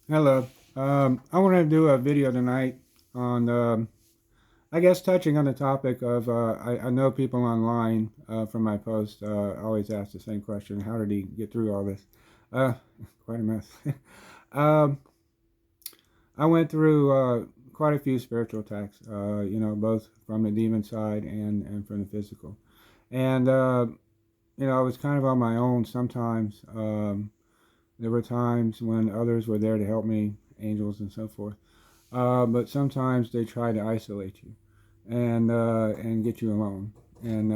Hello. I want to do a video tonight on, I guess, touching on the topic of. I know people online from my post always ask the same question: how did he get through all this? Uh, Quite a mess. um, I went through quite a few spiritual attacks. Both from the demon side and from the physical. And I was kind of on my own sometimes. There were times when others were there to help me, angels and so forth. But sometimes they try to isolate you and get you alone, and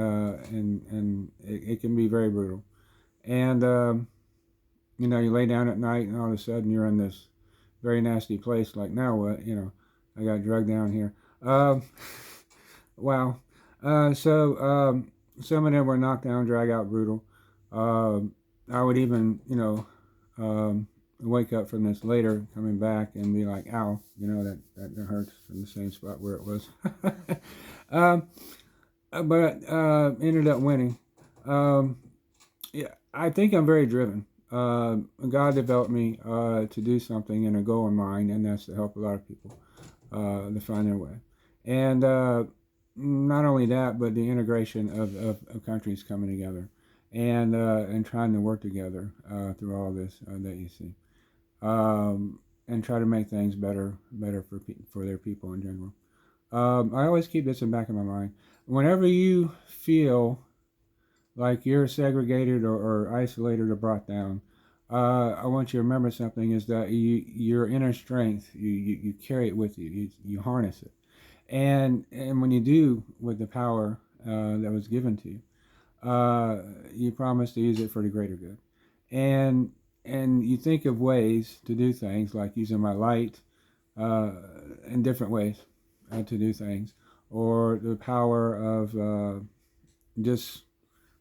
it can be very brutal. And you lay down at night, and all of a sudden you're in this very nasty place. Like, now what? I got drugged down here. Um, wow. Some of them were knocked down, drag out, brutal. I would even, um, wake up from this later, coming back and be like, "Ow," that hurts from the same spot where it was. um, but ended up winning. Um, yeah, I think I'm very driven. God developed me to do something and a goal in mind, and that's to help a lot of people to find their way. And not only that, but the integration of countries coming together and trying to work together through all this that you see, and try to make things better for their people in general. I always keep this in the back of my mind. Whenever you feel like you're segregated or isolated or brought down, I want you to remember something: is that your inner strength, you carry it with you. You harness it, and when you do with the power that was given to you, you promise to use it for the greater good. And and you think of ways to do things like using my light uh, in different ways to do things, or the power of just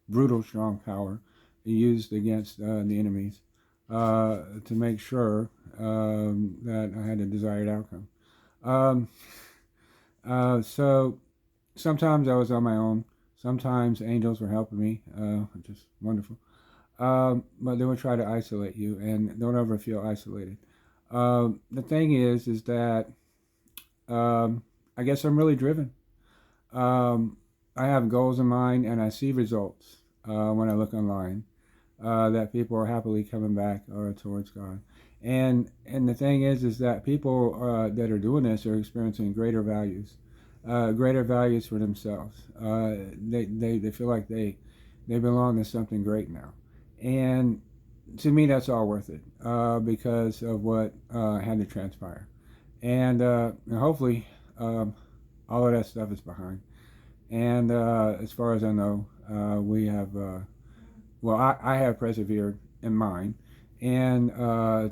brutal, strong power used against the enemies to make sure that I had the desired outcome. Um, so sometimes I was on my own. Sometimes angels were helping me, which is wonderful. But they would try to isolate you, and don't ever feel isolated. The thing is that I guess I'm really driven. Um, I have goals in mind, and I see results when I look online that people are happily coming back towards God. And the thing is that people that are doing this are experiencing greater values for themselves. They feel like they belong to something great now, and to me that's all worth it because of what had to transpire, and hopefully all of that stuff is behind. And as far as I know, we have I have persevered in mine, and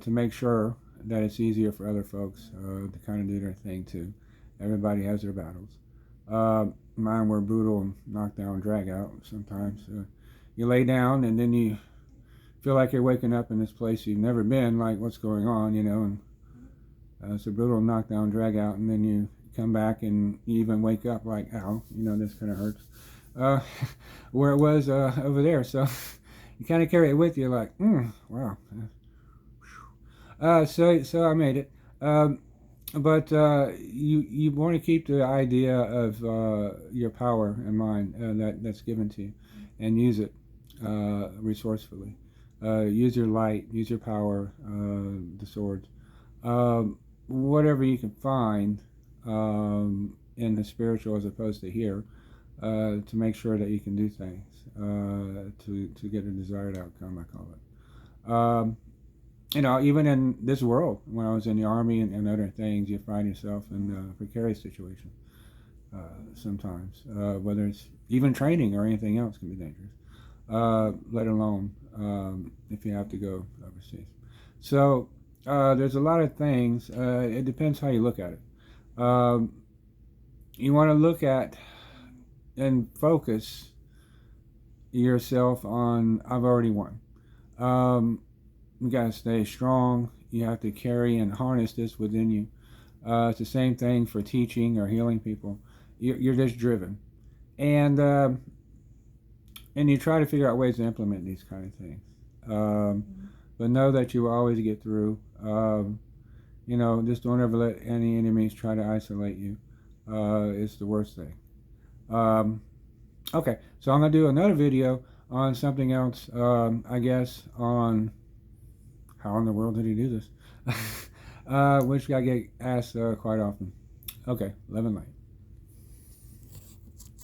to make sure that it's easier for other folks to kind of do their thing too. Everybody has their battles. Mine were brutal and knockdown, drag out. Sometimes you lay down and then you feel like you're waking up in this place you've never been. Like, what's going on, and it's a brutal knockdown, drag out, and then you come back and you even wake up like, ow, this kind of hurts. Uh, where it was over there. So you kind of carry it with you, like, wow. So I made it. But you want to keep the idea of your power in mind that's given to you, and use it resourcefully. Use your light, use your power, the swords, whatever you can find in the spiritual as opposed to here, to make sure that you can do things to get a desired outcome. I call it. Even in this world, when I was in the army and other things, you find yourself in precarious situations sometimes. Whether it's even training or anything else can be dangerous. Let alone if you have to go overseas. So there's a lot of things. It depends how you look at it. You want to look at and focus yourself on I've already won. You got to stay strong. You have to carry and harness this within you. It's the same thing for teaching or healing people. You're just driven, and you try to figure out ways to implement these kind of things. But know that you will always get through. You know, just don't ever let any enemies try to isolate you. It's the worst thing. Okay, so I'm gonna do another video on something else. I guess on how in the world did he do this? Which I get asked quite often. Okay, love and light.